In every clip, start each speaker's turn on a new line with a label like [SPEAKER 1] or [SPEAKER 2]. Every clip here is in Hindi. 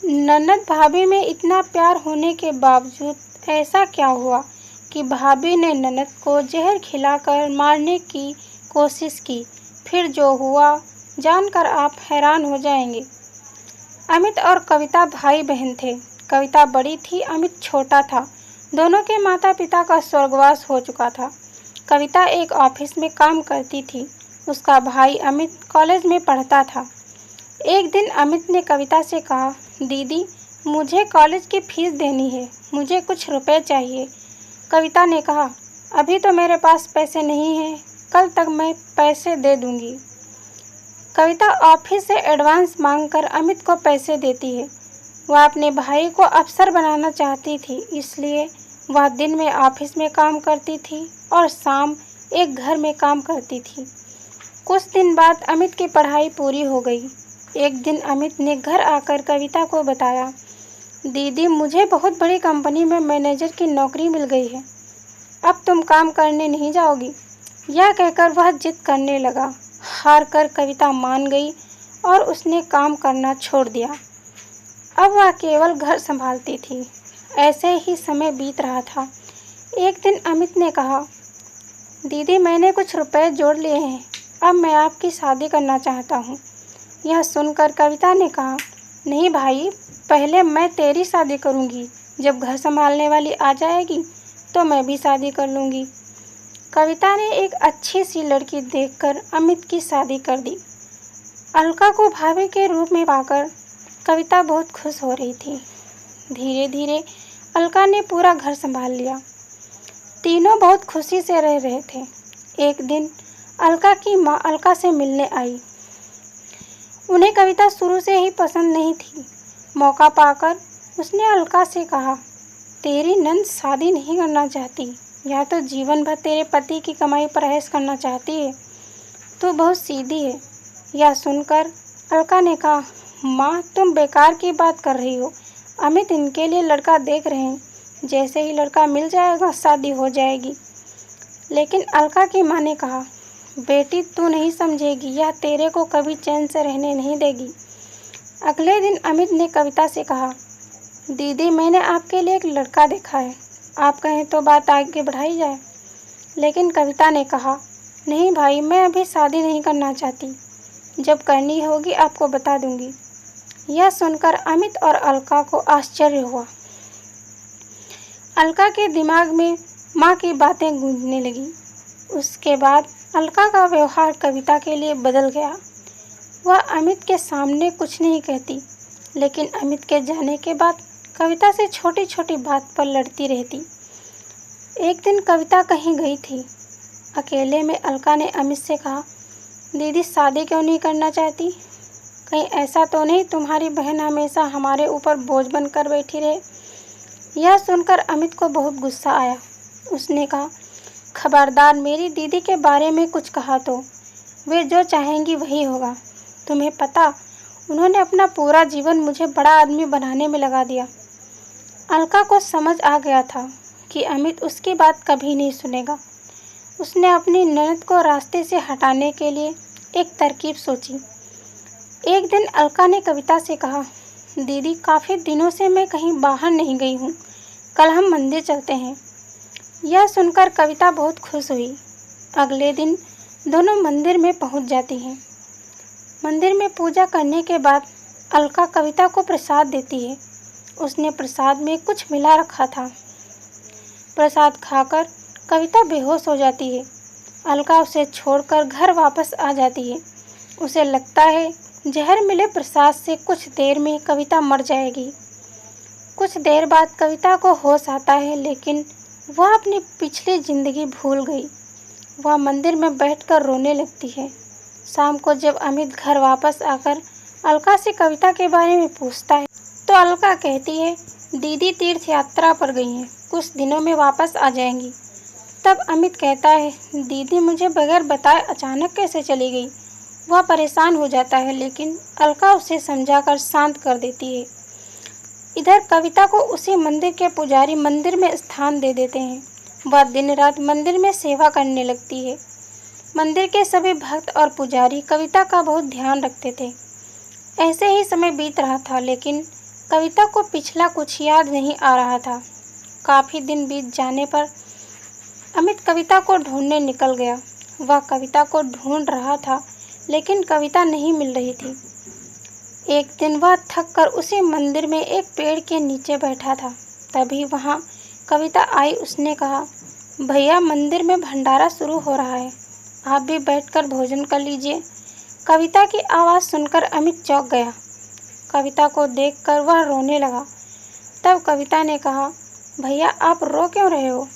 [SPEAKER 1] ननद भाभी में इतना प्यार होने के बावजूद ऐसा क्या हुआ कि भाभी ने ननद को जहर खिलाकर मारने की कोशिश की। फिर जो हुआ जानकर आप हैरान हो जाएंगे। अमित और कविता भाई बहन थे। कविता बड़ी थी, अमित छोटा था। दोनों के माता पिता का स्वर्गवास हो चुका था। कविता एक ऑफिस में काम करती थी। उसका भाई अमित कॉलेज में पढ़ता था। एक दिन अमित ने कविता से कहा, दीदी मुझे कॉलेज की फीस देनी है, मुझे कुछ रुपए चाहिए। कविता ने कहा, अभी तो मेरे पास पैसे नहीं हैं, कल तक मैं पैसे दे दूंगी। कविता ऑफिस से एडवांस मांगकर अमित को पैसे देती है। वह अपने भाई को अफसर बनाना चाहती थी, इसलिए वह दिन में ऑफिस में काम करती थी और शाम एक घर में काम करती थी। कुछ दिन बाद अमित की पढ़ाई पूरी हो गई। एक दिन अमित ने घर आकर कविता को बताया, दीदी मुझे बहुत बड़ी कंपनी में मैनेजर की नौकरी मिल गई है, अब तुम काम करने नहीं जाओगी। यह कहकर वह जिद करने लगा। हार कर कविता मान गई और उसने काम करना छोड़ दिया। अब वह केवल घर संभालती थी। ऐसे ही समय बीत रहा था। एक दिन अमित ने कहा, दीदी मैंने कुछ रुपए जोड़ लिए हैं, अब मैं आपकी शादी करना चाहता हूँ। यह सुनकर कविता ने कहा, नहीं भाई, पहले मैं तेरी शादी करूँगी, जब घर संभालने वाली आ जाएगी तो मैं भी शादी कर लूँगी। कविता ने एक अच्छी सी लड़की देखकर अमित की शादी कर दी। अलका को भाभी के रूप में पाकर कविता बहुत खुश हो रही थी। धीरे धीरे अलका ने पूरा घर संभाल लिया। तीनों बहुत खुशी से रह रहे थे। एक दिन अलका की माँ अलका से मिलने आई। उन्हें कविता शुरू से ही पसंद नहीं थी। मौका पाकर उसने अलका से कहा, तेरी नंद शादी नहीं करना चाहती, या तो जीवन भर तेरे पति की कमाई पर ऐश करना चाहती है। तू बहुत सीधी है। यह सुनकर अलका ने कहा, माँ तुम बेकार की बात कर रही हो, अमित इनके लिए लड़का देख रहे हैं, जैसे ही लड़का मिल जाएगा शादी हो जाएगी। लेकिन अलका की माँ ने कहा, बेटी तू नहीं समझेगी, यह तेरे को कभी चैन से रहने नहीं देगी। अगले दिन अमित ने कविता से कहा, दीदी मैंने आपके लिए एक लड़का देखा है, आप कहें तो बात आगे बढ़ाई जाए। लेकिन कविता ने कहा, नहीं भाई, मैं अभी शादी नहीं करना चाहती, जब करनी होगी आपको बता दूंगी। यह सुनकर अमित और अलका को आश्चर्य हुआ। अलका के दिमाग में माँ की बातें गूंजने लगी। उसके बाद अलका का व्यवहार कविता के लिए बदल गया। वह अमित के सामने कुछ नहीं कहती, लेकिन अमित के जाने के बाद कविता से छोटी छोटी बात पर लड़ती रहती। एक दिन कविता कहीं गई थी। अकेले में अलका ने अमित से कहा, दीदी शादी क्यों नहीं करना चाहती? कहीं ऐसा तो नहीं तुम्हारी बहन हमेशा हमारे ऊपर बोझ बनकर बैठी रहे? यह सुनकर अमित को बहुत गुस्सा आया। उसने कहा, खबरदार मेरी दीदी के बारे में कुछ कहा तो वे जो चाहेंगी वही होगा। तुम्हें पता, उन्होंने अपना पूरा जीवन मुझे बड़ा आदमी बनाने में लगा दिया। अलका को समझ आ गया था कि अमित उसकी बात कभी नहीं सुनेगा। उसने अपनी ननद को रास्ते से हटाने के लिए एक तरकीब सोची। एक दिन अलका ने कविता से कहा, दीदी काफ़ी दिनों से मैं कहीं बाहर नहीं गई हूँ, कल हम मंदिर चलते हैं। यह सुनकर कविता बहुत खुश हुई। अगले दिन दोनों मंदिर में पहुँच जाती हैं। मंदिर में पूजा करने के बाद अलका कविता को प्रसाद देती है। उसने प्रसाद में कुछ मिला रखा था। प्रसाद खाकर कविता बेहोश हो जाती है। अलका उसे छोड़कर घर वापस आ जाती है। उसे लगता है जहर मिले प्रसाद से कुछ देर में कविता मर जाएगी। कुछ देर बाद कविता को होश आता है, लेकिन वह अपनी पिछली जिंदगी भूल गई। वह मंदिर में बैठकर रोने लगती है। शाम को जब अमित घर वापस आकर अलका से कविता के बारे में पूछता है तो अलका कहती है, दीदी तीर्थ यात्रा पर गई हैं, कुछ दिनों में वापस आ जाएंगी। तब अमित कहता है, दीदी मुझे बगैर बताए अचानक कैसे चली गई? वह परेशान हो जाता है, लेकिन अलका उसे समझाकर शांत कर देती है। इधर कविता को उसी मंदिर के पुजारी मंदिर में स्थान दे देते हैं। वह दिन रात मंदिर में सेवा करने लगती है। मंदिर के सभी भक्त और पुजारी कविता का बहुत ध्यान रखते थे। ऐसे ही समय बीत रहा था, लेकिन कविता को पिछला कुछ याद नहीं आ रहा था। काफ़ी दिन बीत जाने पर अमित कविता को ढूंढने निकल गया। वह कविता को ढूंढ रहा था, लेकिन कविता नहीं मिल रही थी। एक दिन वह थक कर उसी मंदिर में एक पेड़ के नीचे बैठा था। तभी वहाँ कविता आई। उसने कहा, भैया, मंदिर में भंडारा शुरू हो रहा है, आप भी बैठकर भोजन कर लीजिए। कविता की आवाज़ सुनकर अमित चौंक गया। कविता को देखकर वह रोने लगा। तब कविता ने कहा, भैया, आप रो क्यों रहे हो?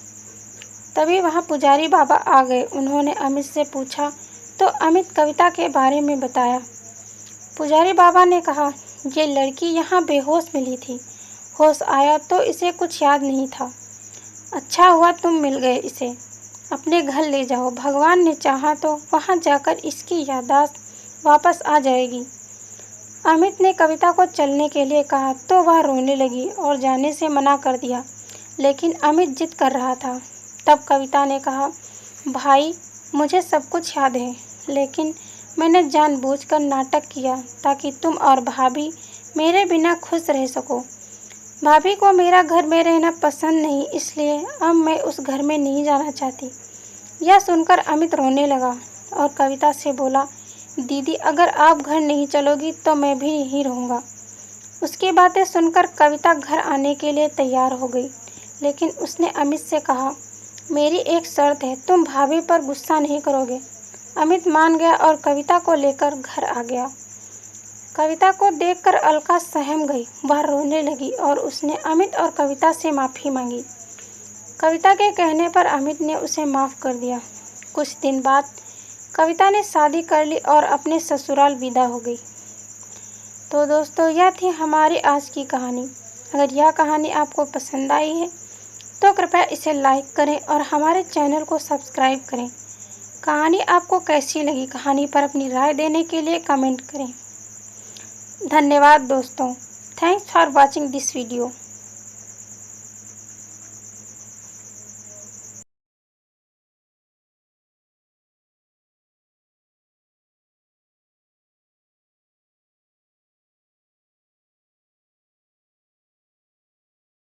[SPEAKER 1] तभी वहाँ पुजारी बाबा आ गए। उन्होंने अमित से पूछा तो अमित कविता के बारे में बताया। पुजारी बाबा ने कहा, ये लड़की यहाँ बेहोश मिली थी। होश आया तो इसे कुछ याद नहीं था। अच्छा हुआ तुम मिल गए। इसे अपने घर ले जाओ। भगवान ने चाहा तो वहाँ जाकर इसकी याददाश्त वापस आ जाएगी। अमित ने कविता को चलने के लिए कहा तो वह रोने लगी और जाने से मना कर दिया, लेकिन अमित जिद कर रहा था। तब कविता ने कहा, भाई, मुझे सब कुछ याद है, लेकिन मैंने जानबूझकर नाटक किया ताकि तुम और भाभी मेरे बिना खुश रह सको। भाभी को मेरा घर में रहना पसंद नहीं, इसलिए अब मैं उस घर में नहीं जाना चाहती। यह सुनकर अमित रोने लगा और कविता से बोला, दीदी, अगर आप घर नहीं चलोगी तो मैं भी नहीं रहूँगा। उसकी बातें सुनकर कविता घर आने के लिए तैयार हो गई, लेकिन उसने अमित से कहा, मेरी एक शर्त है, तुम भाभी पर गुस्सा नहीं करोगे। अमित मान गया और कविता को लेकर घर आ गया। कविता को देखकर अलका सहम गई। वह रोने लगी और उसने अमित और कविता से माफ़ी मांगी। कविता के कहने पर अमित ने उसे माफ़ कर दिया। कुछ दिन बाद कविता ने शादी कर ली और अपने ससुराल विदा हो गई। तो दोस्तों, यह थी हमारी आज की कहानी। अगर यह कहानी आपको पसंद आई है तो कृपया इसे लाइक करें और हमारे चैनल को सब्सक्राइब करें। कहानी आपको कैसी लगी, कहानी पर अपनी राय देने के लिए कमेंट करें। धन्यवाद दोस्तों। Thanks for watching this video.